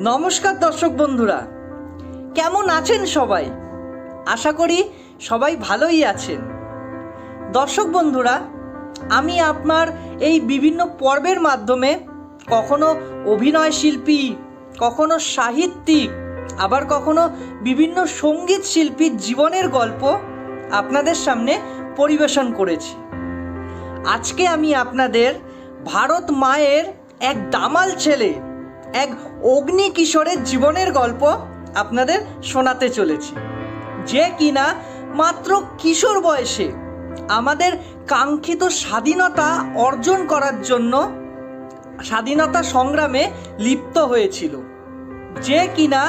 নমস্কার দর্শক বন্ধুরা, কেমন আছেন সবাই? আশা করি সবাই ভালোই আছেন। দর্শক বন্ধুরা, আমি আপনার এই বিভিন্ন পর্বের মাধ্যমে কখনো অভিনয় শিল্পী, কখনো সাহিত্যিক, আবার কখনো বিভিন্ন সঙ্গীত শিল্পীর জীবনের গল্প আপনাদের সামনে পরিবেশন করেছি। আজকে আমি আপনাদের ভারত মায়ের এক দামাল ছেলে, এক অগ্নি কিশোরের জীবনের গল্প আপনাদের শোনাতে চলেছি, যে কিনা মাত্র কিশোর বয়সে আমাদের কাঙ্ক্ষিত স্বাধীনতা অর্জন করার জন্য স্বাধীনতা সংগ্রামে লিপ্ত হয়েছিল, যে কিনা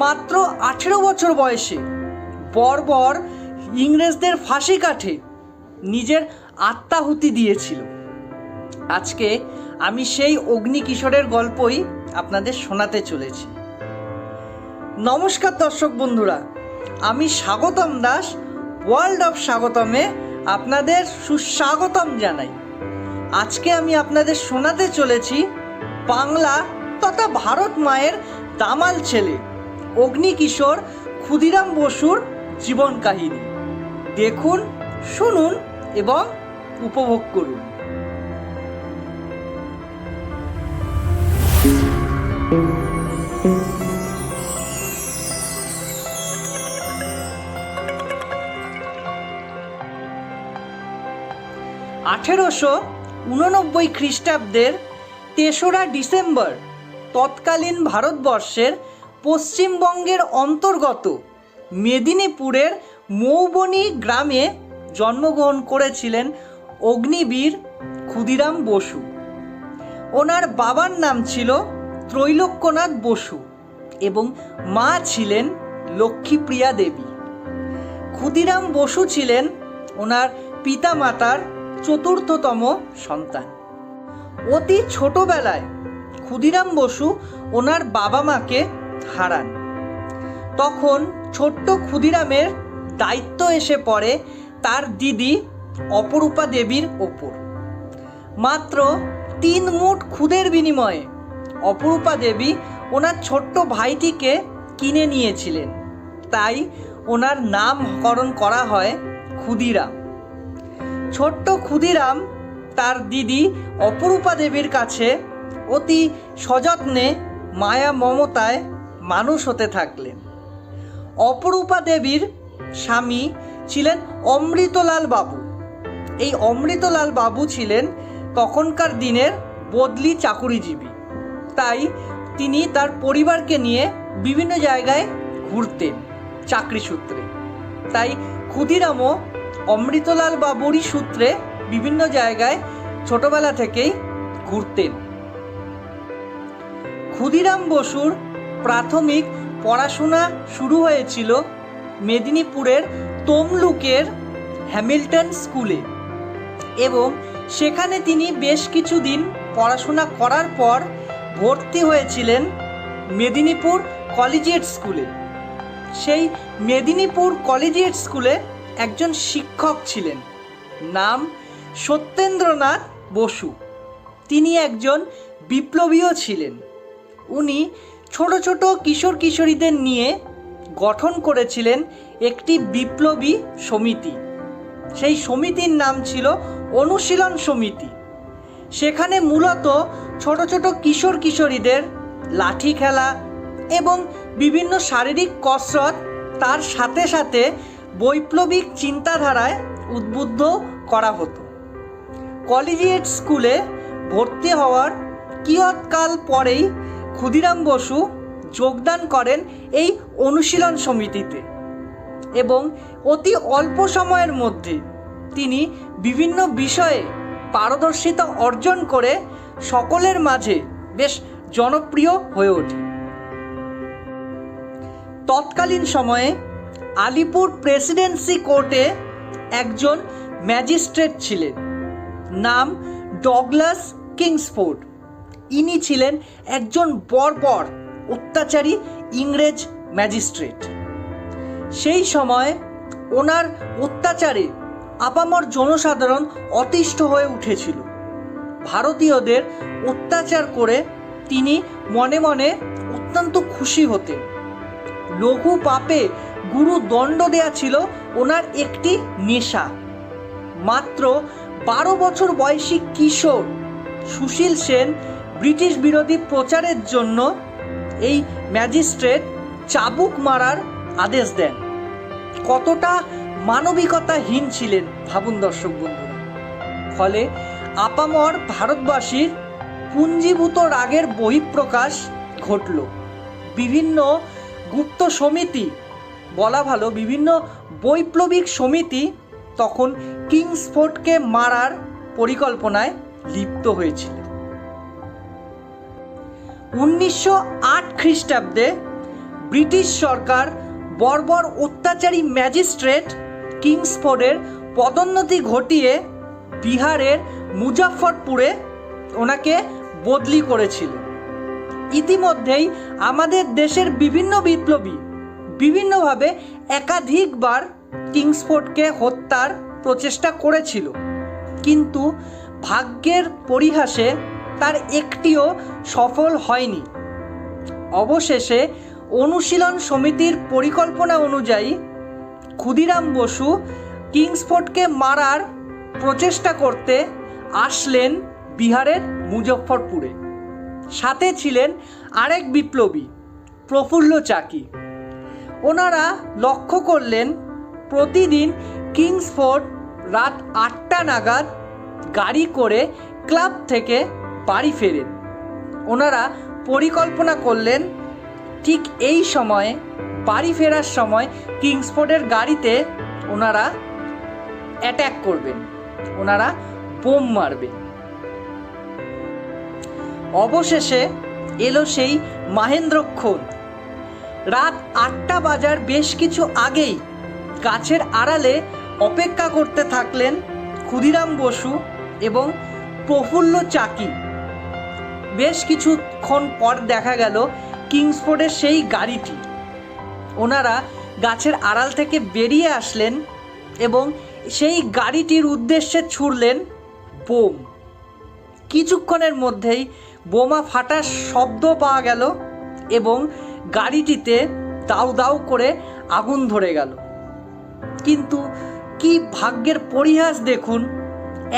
মাত্র 18 বছর বয়সে বর্বর ইংরেজদের ফাঁসি কাঠে নিজের আত্মাহুতি দিয়েছিল। আজকে আমি সেই অগ্নি কিশোরের গল্পই আপনাদের শোনাতে চলেছি। নমস্কার দর্শক বন্ধুরা, আমি স্বাগতম দাস ওয়ার্ল্ড অফ স্বাগতমে আপনাদের সুস্বাগতম জানাই। আজকে আমি আপনাদের শোনাতে চলেছি বাংলা তথা ভারত মায়ের দামাল ছেলে অগ্নি কিশোর ক্ষুদিরাম বসুর জীবন কাহিনী। দেখুন, শুনুন এবং উপভোগ করুন। (1889 খ্রিস্টাব্দের 3রা ডিসেম্বর তৎকালীন ভারতবর্ষের পশ্চিমবঙ্গের অন্তর্গত মেদিনীপুরের মৌবনী গ্রামে জন্মগ্রহণ করেছিলেন অগ্নিবীর ক্ষুদিরাম বসু। ওনার বাবার নাম ছিল ত্রৈলোক্যনাথ বসু এবং মা ছিলেন লক্ষ্মীপ্রিয়া দেবী। ক্ষুদিরাম বসু ছিলেন ওনার পিতামাতার চতুর্থতম সন্তান। অতি ছোটবেলায় ক্ষুদিরাম বসু ওনার বাবা মাকে হারান। তখন ছোট্ট ক্ষুদিরামের দায়িত্ব এসে পড়ে তার দিদি অপরূপা দেবীর ওপর। মাত্র 3 মুঠ খুদের বিনিময়ে অপরূপা দেবী ওনার ছোট্ট ভাইটিকে কিনে নিয়েছিলেন, তাই ওনার নামকরণ করা হয় ক্ষুদিরাম। ছোট্ট ক্ষুদিরাম তার দিদি অপরূপা দেবীর কাছে অতি সযত্নে মায়া মমতায় মানুষ হতে থাকলেন। অপরূপা দেবীর স্বামী ছিলেন অমৃতলাল বাবু। এই অমৃতলাল বাবু ছিলেন তখনকার দিনের বদলি চাকুরিজীবী, তাই তিনি তার পরিবারকে নিয়ে বিভিন্ন জায়গায় ঘুরতেন চাকরি সূত্রে। তাই ক্ষুদিরামও অমৃতলাল বাবুরই সূত্রে বিভিন্ন জায়গায় ছোটবেলা থেকেই ঘুরতেন। ক্ষুদিরাম বসুর প্রাথমিক পড়াশোনা শুরু হয়েছিল মেদিনীপুরের তমলুকের হ্যামিল্টন স্কুলে এবং সেখানে তিনি বেশ কিছুদিন পড়াশোনা করার পর ভর্তি হয়েছিলেন মেদিনীপুর কলেজিয়েট স্কুলে। সেই মেদিনীপুর কলেজিয়েট স্কুলে একজন শিক্ষক ছিলেন, নাম সত্যেন্দ্রনাথ বসু। তিনি একজন বিপ্লবীও ছিলেন। উনি ছোট ছোট কিশোর কিশোরীদের নিয়ে গঠন করেছিলেন একটি বিপ্লবী সমিতি। সেই সমিতির নাম ছিল অনুশীলন সমিতি। সেখানে মূলত ছোট ছোট কিশোর কিশোরীদের লাঠি খেলা এবং বিভিন্ন শারীরিক কসরত, তার সাথে সাথে বৈপ্লবিক চিন্তাধারায় উদ্বুদ্ধ করা হতো। কলেজিয়েট স্কুলে ভর্তি হওয়ার কিয়ৎকাল পরেই ক্ষুদিরাম বসু যোগদান করেন এই অনুশীলন সমিতিতে এবং অতি অল্প সময়ের মধ্যে তিনি বিভিন্ন বিষয়ে পারদর্শিতা অর্জন করে সকলের মাঝে বেশ জনপ্রিয় হয়ে ওঠে। তৎকালীন সময়ে আলিপুর প্রেসিডেন্সি কোর্টে একজন ম্যাজিস্ট্রেট ছিলেন, নাম ডগলাস কিংসফোর্ড। ইনি ছিলেন একজন বর্বর অত্যাচারী ইংরেজ ম্যাজিস্ট্রেট। সেই সময় ওনার অত্যাচারে আপামর জনসাধারণ অতিষ্ঠ হয়ে উঠেছিল। ভারতীয়দের অত্যাচার করে তিনি মনে মনে অত্যন্ত খুশি হতেন। লঘু পাপে গুরু দণ্ড দেয়া ছিল ওনার একটি নেশা। মাত্র 12 বছর বয়সী কিশোর সুশীল সেন ব্রিটিশ বিরোধী প্রচারের জন্য এই ম্যাজিস্ট্রেট চাবুক মারার আদেশ দেন। কতটা মানবিকতাহীন ছিলেন ভাবুন দর্শক বন্ধুরা। ফলে আপামর ভারতবাসীর পুঞ্জীভূত রাগের বহিঃপ্রকাশ ঘটল। বিভিন্ন গুপ্ত সমিতি, বলা ভালো বিভিন্ন বৈপ্লবিক সমিতি তখন কিংসফোর্ডকে মারার পরিকল্পনায় লিপ্ত হয়েছিল। 1908 খ্রিস্টাব্দে ব্রিটিশ সরকার বর্বর অত্যাচারী ম্যাজিস্ট্রেট কিংসফোর্ডের পদোন্নতি ঘটিয়ে বিহারের মুজাফফরপুরে ওনাকে বদলি করেছিল। ইতিমধ্যেই আমাদের দেশের বিভিন্ন বিপ্লবী বিভিন্নভাবে একাধিকবার কিংসফোর্ডকে হত্যার প্রচেষ্টা করেছিল, কিন্তু ভাগ্যের পরিহাসে তার একটিও সফল হয়নি। অবশেষে অনুশীলন সমিতির পরিকল্পনা অনুযায়ী ক্ষুদিরাম বসু কিংসফোর্ডকে মারার প্রচেষ্টা করতে আসলেন বিহারের মুজফ্ফরপুরে। সাথে ছিলেন আরেক বিপ্লবী প্রফুল্ল চাকি। ওনারা লক্ষ্য করলেন প্রতিদিন কিংসফোর্ড রাত 8টা নাগাদ গাড়ি করে ক্লাব থেকে বাড়ি ফেরেন। ওনারা পরিকল্পনা করলেন ঠিক এই সময়ে বাড়ি ফেরার সময় কিংসফোর্ডের গাড়িতে ওনারা অ্যাট্যাক করবেন, ওনারা বোম মারবেন। অবশেষে এলো সেই মাহেন্দ্রক্ষণ। রাত 8টা বাজার বেশ কিছু আগেই গাছের আড়ালে অপেক্ষা করতে থাকলেন ক্ষুদিরাম বসু এবং প্রফুল্ল চাকি। বেশ কিছুক্ষণ পর দেখা গেল কিংসফোর্ডের সেই গাড়িটি। ওনারা গাছের আড়াল থেকে বেরিয়ে আসলেন এবং সেই গাড়িটির উদ্দেশ্যে ছুড়লেন বোম। কিছুক্ষণের মধ্যেই বোমা ফাটার শব্দ পাওয়া গেল এবং গাড়িটিতে দাউ দাউ করে আগুন ধরে গেল। কিন্তু কি ভাগ্যের পরিহাস দেখুন,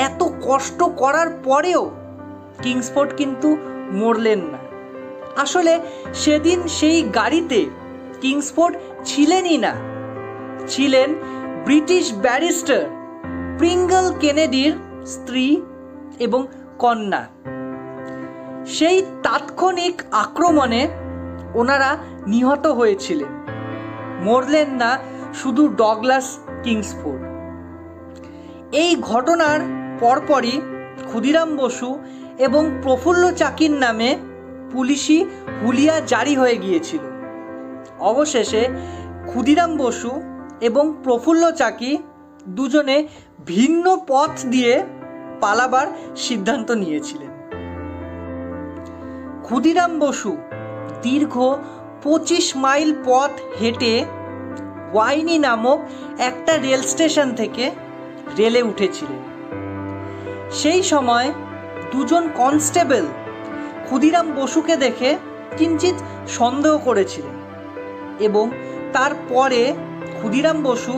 এত কষ্ট করার পরেও কিংসফোর্ড কিন্তু মরলেন না। আসলে সেদিন সেই গাড়িতে কিংসফোর্ড ছিলেনই না, ছিলেন ব্রিটিশ ব্যারিস্টার প্রিঙ্গল কেনেডির স্ত্রী এবং কন্যা। সেই তাৎক্ষণিক আক্রমণে ওনারা নিহত হয়েছিলেন। মরলেন না শুধু ডগলাস কিংসফোর্ড। এই ঘটনার পরপরই ক্ষুদিরাম বসু এবং প্রফুল্ল চাকির নামে পুলিশি হুলিয়া জারি হয়ে গিয়েছিল। অবশেষে ক্ষুদিরাম বসু এবং প্রফুল্ল চাকি দুজনে ভিন্ন পথ দিয়ে পালাবার সিদ্ধান্ত নিয়েছিলেন। ক্ষুদিরাম বসু দীর্ঘ 25 মাইল পথ হেঁটে ওয়াইনি নামক একটা রেল স্টেশন থেকে রেলে উঠেছিলেন। সেই সময় দুজন কনস্টেবল ক্ষুদিরাম বসুকে দেখে কিঞ্চিত সন্দেহ করেছিলেন এবং তারপরে ক্ষুদিরাম বসু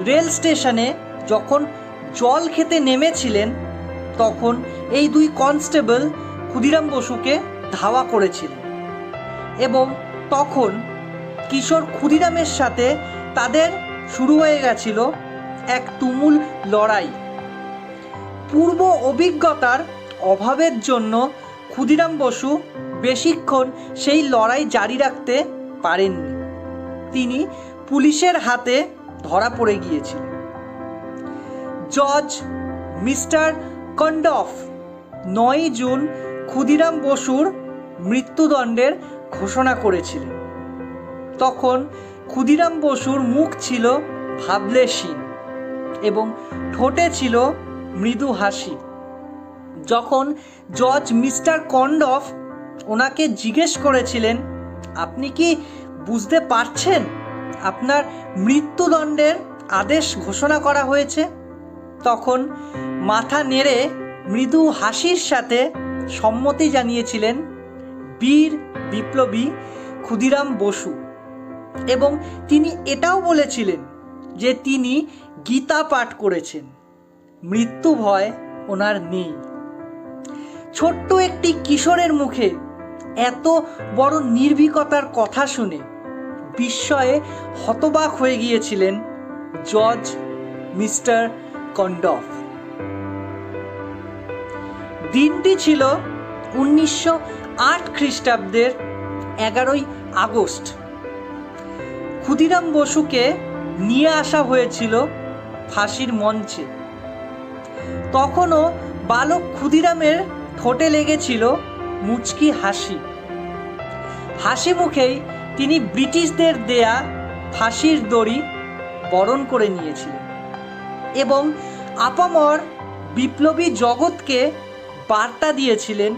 রেল স্টেশনে যখন জল খেতে নেমেছিলেন তখন এই দুই কনস্টেবল ক্ষুদিরাম বসুকে ধাওয়া করেছিলেন এবং তখন কিশোর ক্ষুদিরামের সাথে তাদের শুরু হয়ে গেছিল এক তুমুল লড়াই। পূর্ব অভিজ্ঞতার অভাবের জন্য ক্ষুদিরাম বসু বেশিক্ষণ সেই লড়াই জারি রাখতে পারেননি। তিনি পুলিশের হাতে ধরা পড়ে গিয়েছিলেন। জজ মিস্টার কন্ডফ 9 জুন ক্ষুদিরাম বসুর মৃত্যুদণ্ডের ঘোষণা করেছিলেন। তখন ক্ষুদিরাম বসুর মুখ ছিল ভাবলেশীন এবং ঠোঁটে ছিল মৃদু হাসি। যখন জজ মিস্টার কন্ডফ ওনাকে জিজ্ঞেস করেছিলেন, আপনি কি বুঝতে পারছেন আপনার মৃত্যুদণ্ডের আদেশ ঘোষণা করা হয়েছে? তখন মাথা নেড়ে মৃদু হাসির সাথে সম্মতি জানিয়েছিলেন বীর বিপ্লবী ক্ষুদিরাম বসু, এবং তিনি এটাও বলেছিলেন যে তিনি গীতা পাঠ করেছেন। মৃত্যু ভয় ওনার নেই। ছোট্ট একটি কিশোরের মুখে এত বড় নির্ভীকতার কথা শুনে বিস্ময়ে হতবাক হয়ে গিয়েছিলেন জর্জ মিস্টার কন্ডফ। দিনটি ছিল 1908 খ্রিস্টাব্দের 11ই আগস্ট। ক্ষুদিরাম বসুকে নিয়ে আসা হয়েছিল ফাঁসির মঞ্চে। তখনও বালক ক্ষুদিরামের ঠোঁটে লেগেছিল মুচকি হাসি। হাসি মুখেই তিনি ব্রিটিশদের দেয়া ফাঁসির দড়ি বরণ করে নিয়েছিলেন এবং আপামর বিপ্লবী জগৎকে বার্তা দিয়েছিলেন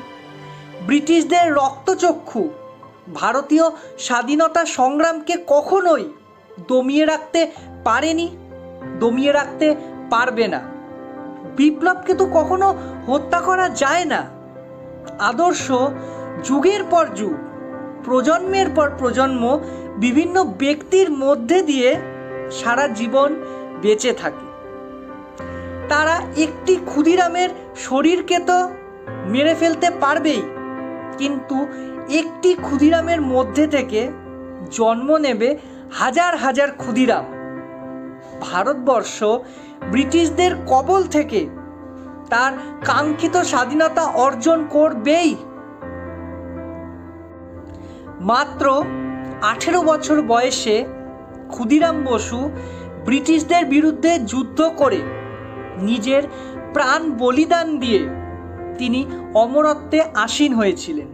ব্রিটিশদের রক্তচক্ষু ভারতীয় স্বাধীনতা সংগ্রামকে কখনোই দমিয়ে রাখতে পারেনি, দমিয়ে রাখতে পারবে না। বিপ্লবকে তো কখনো হত্যা করা যায় না। আদর্শ যুগের পর যুগ, প্রজন্মের পর প্রজন্ম বিভিন্ন ব্যক্তির মধ্যে দিয়ে সারা জীবন বেঁচে থাকে। তারা একটি ক্ষুদিরামের শরীরকে তো মেরে ফেলতে পারবেই, কিন্তু একটি ক্ষুদিরামের মধ্যে থেকে জন্ম নেবে হাজার হাজার ক্ষুদিরাম। ভারতবর্ষ ব্রিটিশদের কবল থেকে তার কাঙ্ক্ষিত স্বাধীনতা অর্জন করবেই। মাত্র 18 বছর বয়সে ক্ষুদিরাম বসু ব্রিটিশদের বিরুদ্ধে যুদ্ধ করে নিজের প্রাণ বলিদান দিয়ে তিনি অমরত্বে আসীন হয়েছিলেন।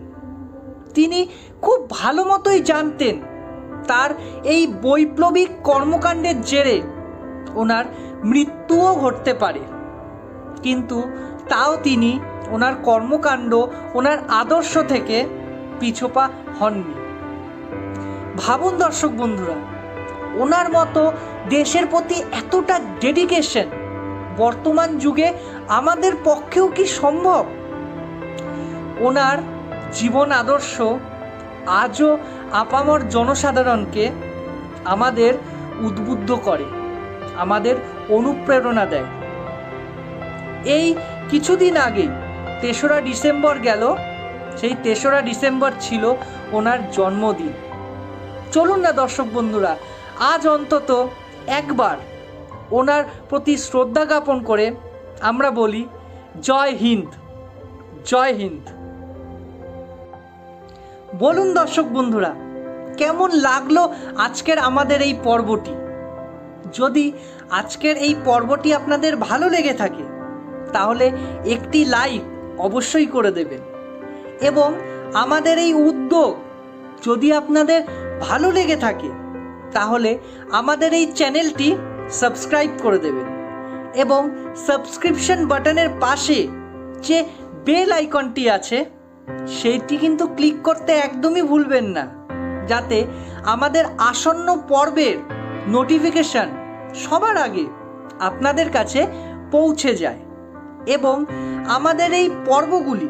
তিনি খুব ভালো মতোই জানতেন তার এই বৈপ্লবিক কর্মকাণ্ডের জেরে ওনার মৃত্যুও ঘটতে পারে, কিন্তু তাও তিনি ওনার কর্মকাণ্ড, ওনার আদর্শ থেকে পিছপা হননি। ভাবুন দর্শক বন্ধুরা, ওনার মতো দেশের প্রতি এতটা ডেডিকেশন বর্তমান যুগে আমাদের পক্ষেও কি সম্ভব? ওনার জীবন আদর্শ আজও আপামর জনসাধারণকে আমাদের উদ্বুদ্ধ করে, আমাদের অনুপ্রেরণা দেয়। এই কিছুদিন আগে 3রা ডিসেম্বর গেল, সেই 3রা ডিসেম্বর ছিল ওনার জন্মদিন। চলুন না দর্শক বন্ধুরা, আজ অন্তত একবার ওনার প্রতি শ্রদ্ধা জ্ঞাপন করে আমরা বলি জয় হিন্দ, জয় হিন্দ। বলুন দর্শক বন্ধুরা, কেমন লাগলো আজকের আমাদের এই পর্বটি? যদি আজকের এই পর্বটি আপনাদের ভালো লেগে থাকে তাহলে একটি লাইক অবশ্যই করে দেবেন, এবং আমাদের এই উদ্যোগ যদি আপনাদের ভালো লেগে থাকে তাহলে আমাদের এই চ্যানেলটি সাবস্ক্রাইব করে দেবেন, এবং সাবস্ক্রিপশন বাটনের পাশে যে বেল আইকনটি আছে সেইটি কিন্তু ক্লিক করতে একদমই ভুলবেন না, যাতে আমাদের আসন্ন পর্বের নোটিফিকেশান সবার আগে আপনাদের কাছে পৌঁছে যায়, এবং আমাদের এই পর্বগুলি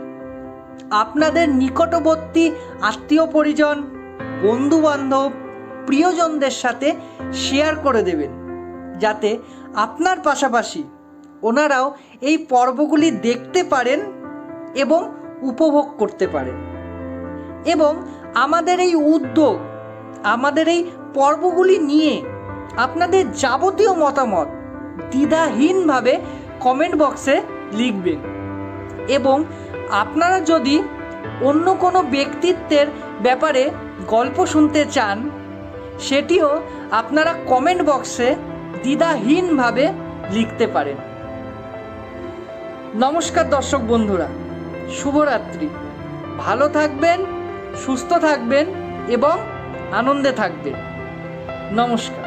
আপনাদের নিকটবর্তী আত্মীয় পরিজন, বন্ধুবান্ধব, প্রিয়জনদের সাথে শেয়ার করে দেবেন, যাতে আপনার পাশাপাশি ওনারাও এই পর্বগুলি দেখতে পারেন এবং উপভোগ করতে পারেন। এবং আমাদের এই উদ্যোগ, আমাদের এই পর্বগুলি নিয়ে আপনাদের যাবতীয় মতামত দ্বিধাহীনভাবে কমেন্ট বক্সে লিখবেন, এবং আপনারা যদি অন্য কোনো ব্যক্তিত্বের ব্যাপারে গল্প শুনতে চান সেটিও আপনারা কমেন্ট বক্সে দ্বিধাহীনভাবে লিখতে পারেন। নমস্কার দর্শক বন্ধুরা, শুভরাত্রি। ভালো থাকবেন, সুস্থ থাকবেন এবং আনন্দে থাকবেন। নমস্কার।